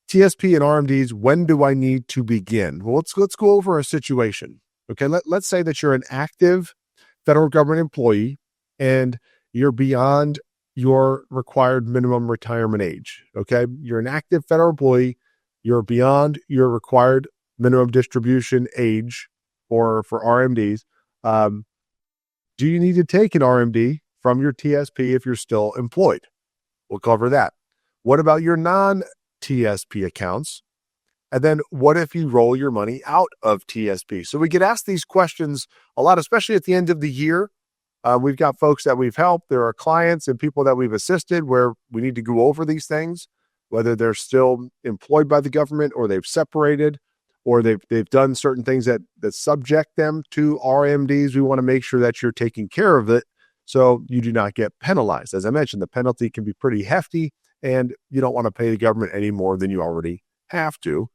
TSP and RMDs, when do I need to begin? Well, let's go over a situation. Okay, let's say that you're an active federal government employee and you're beyond your required minimum retirement age. Okay, you're an active federal employee, you're beyond your required minimum distribution age for RMDs. Do you need to take an RMD from your TSP if you're still employed? We'll cover that. What about your non-TSP accounts? And then what if you roll your money out of TSP? So we get asked these questions a lot, especially at the end of the year. We've got folks that we've helped. There are clients and people that we've assisted where we need to go over these things, whether they're still employed by the government or they've separated or they've done certain things that subject them to RMDs. We want to make sure that you're taking care of it so you do not get penalized. As I mentioned, the penalty can be pretty hefty and you don't want to pay the government any more than you already have to.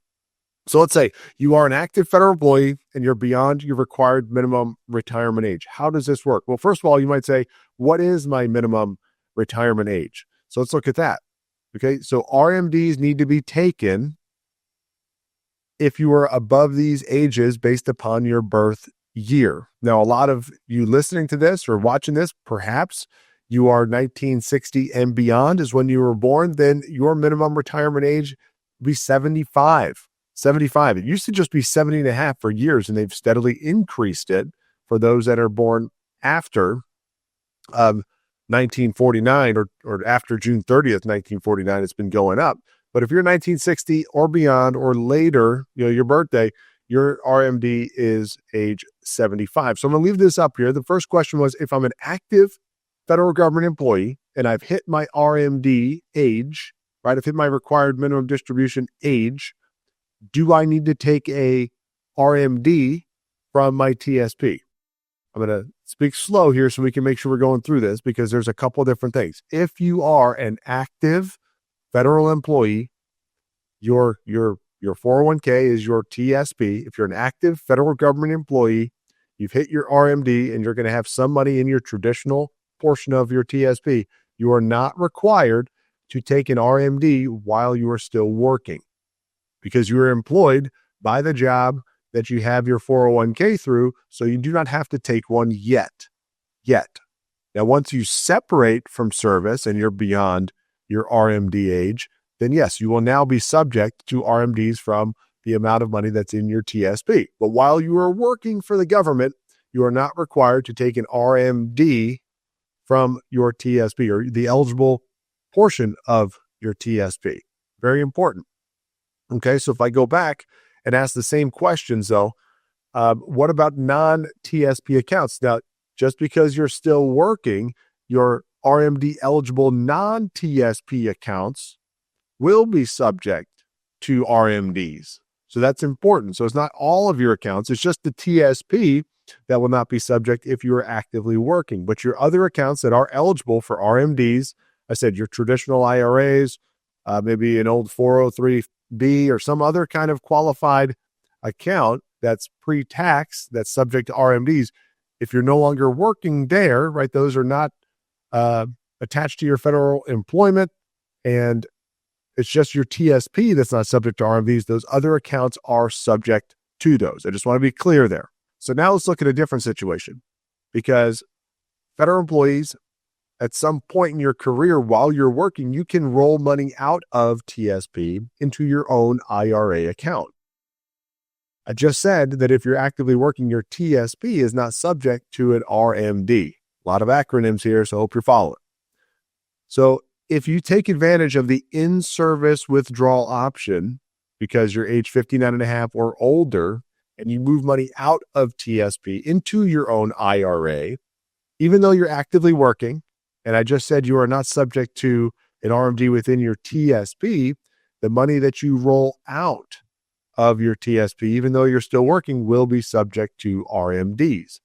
So let's say you are an active federal employee and you're beyond your required minimum retirement age. How does this work? Well, first of all, you might say, what is my minimum retirement age? So let's look at that. Okay, so RMDs need to be taken if you are above these ages based upon your birth year. Now, a lot of you listening to this or watching this, perhaps you are 1960 and beyond is when you were born, then your minimum retirement age would be 75. 75. It used to just be 70 and a half for years, and they've steadily increased it for those that are born after 1949 or after June 30th, 1949. It's been going up. But if you're 1960 or beyond or later, your birthday, your RMD is age 75. So I'm going to leave this up here. The first question was, if I'm an active federal government employee and I've hit my RMD age, right? I've hit my required minimum distribution age. Do I need to take a RMD from my TSP? I'm going to speak slow here so we can make sure we're going through this because there's a couple different things. If you are an active federal employee, your 401k is your TSP. If you're an active federal government employee, you've hit your RMD and you're going to have some money in your traditional portion of your TSP, you are not required to take an RMD while you are still working because you are employed by the job that you have your 401k through, so you do not have to take one yet. Now, once you separate from service and you're beyond your RMD age, then yes, you will now be subject to RMDs from the amount of money that's in your TSP. But while you are working for the government, you are not required to take an RMD from your TSP or the eligible portion of your TSP. Very important. Okay, so if I go back and ask the same questions though, what about non-TSP accounts? Now, just because you're still working, your RMD eligible non-TSP accounts will be subject to RMDs. So that's important. So it's not all of your accounts. It's just the TSP that will not be subject if you are actively working. But your other accounts that are eligible for RMDs, I said your traditional IRAs, maybe an old 403B or some other kind of qualified account that's pre-tax, that's subject to RMDs. If you're no longer working there, right, those are not attached to your federal employment, and it's just your TSP that's not subject to RMDs. Those other accounts are subject to those. I just want to be clear there. So now let's look at a different situation, because federal employees, at some point in your career while you're working, you can roll money out of TSP into your own IRA account. I just said that if you're actively working, your TSP is not subject to an RMD. A lot of acronyms here, so I hope you're following. So if you take advantage of the in-service withdrawal option because you're age 59 and a half or older, and you move money out of TSP into your own IRA, even though you're actively working, and I just said you are not subject to an RMD within your TSP, the money that you roll out of your TSP, even though you're still working, will be subject to RMDs.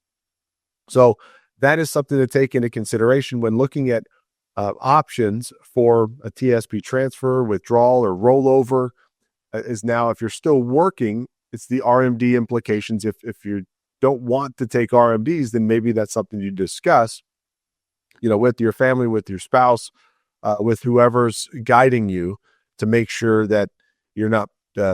So that is something to take into consideration when looking at options for a TSP transfer, withdrawal, or rollover. Is now, if you're still working, it's the RMD implications. If you don't want to take RMDs, then maybe that's something you discuss, with your family, with your spouse, with whoever's guiding you, to make sure that, you're not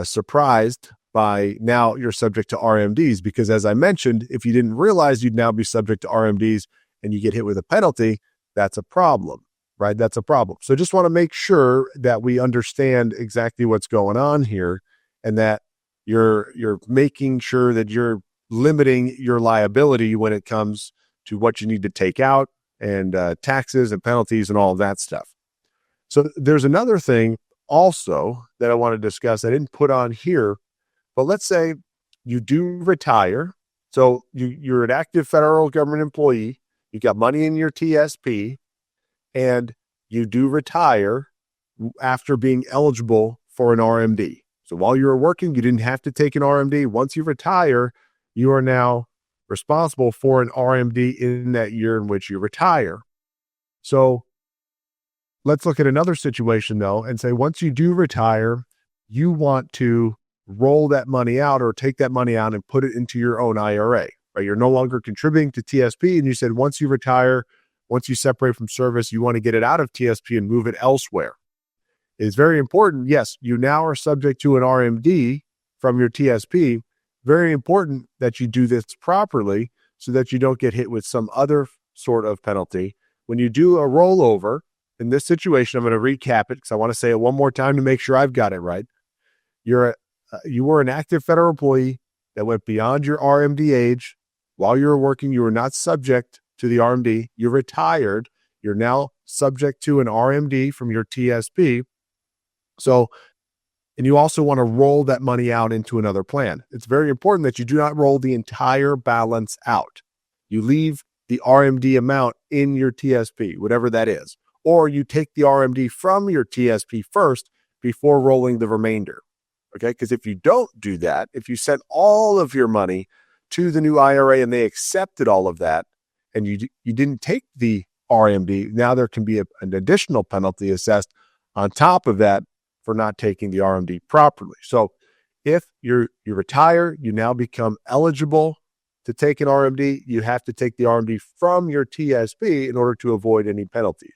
surprised by now you're subject to RMDs, because as I mentioned, if you didn't realize you'd now be subject to RMDs and you get hit with a penalty, that's a problem, right? That's a problem. So just want to make sure that we understand exactly what's going on here, and that you're making sure that you're limiting your liability when it comes to what you need to take out, and taxes and penalties and all of that stuff. So there's another thing also that I want to discuss. I didn't put on here, but let's say you do retire. So you're an active federal government employee, you got money in your TSP, and you do retire after being eligible for an RMD. So while you were working, you didn't have to take an RMD. Once you retire, you are now responsible for an RMD in that year in which you retire. So let's look at another situation though, and say, once you do retire, you want to roll that money out or take that money out and put it into your own IRA, right? You're no longer contributing to TSP. And you said, once you retire, once you separate from service, you want to get it out of TSP and move it elsewhere. It's very important. Yes, you now are subject to an RMD from your TSP. Very important that you do this properly so that you don't get hit with some other sort of penalty. When you do a rollover, in this situation, I'm going to recap it because I want to say it one more time to make sure I've got it right. You were an active federal employee that went beyond your RMD age. While you were working, you were not subject to the RMD. You retired. You're now subject to an RMD from your TSP. So, and you also want to roll that money out into another plan. It's very important that you do not roll the entire balance out. You leave the RMD amount in your TSP, whatever that is, or you take the RMD from your TSP first before rolling the remainder. Okay, because if you don't do that, if you sent all of your money to the new IRA and they accepted all of that, and you didn't take the RMD, now there can be an additional penalty assessed on top of that for not taking the RMD properly. So if you retire, you now become eligible to take an RMD. You have to take the RMD from your TSP in order to avoid any penalties.